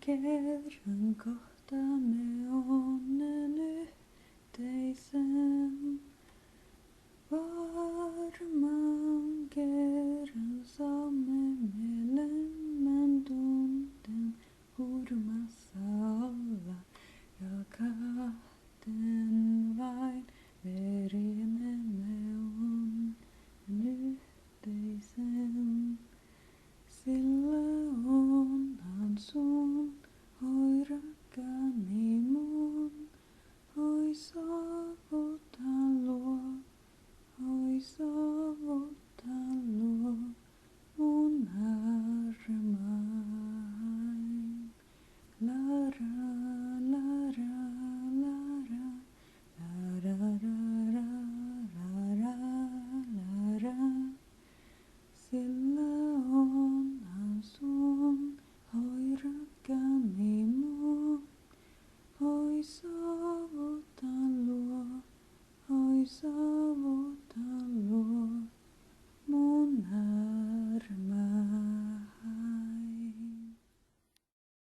kerran kohtaamme onnen yhteisen. Varmaan kerran saamme mielemmän tunteen hurmassa olla ja kahden vain veriemme on yhteisen. Sillä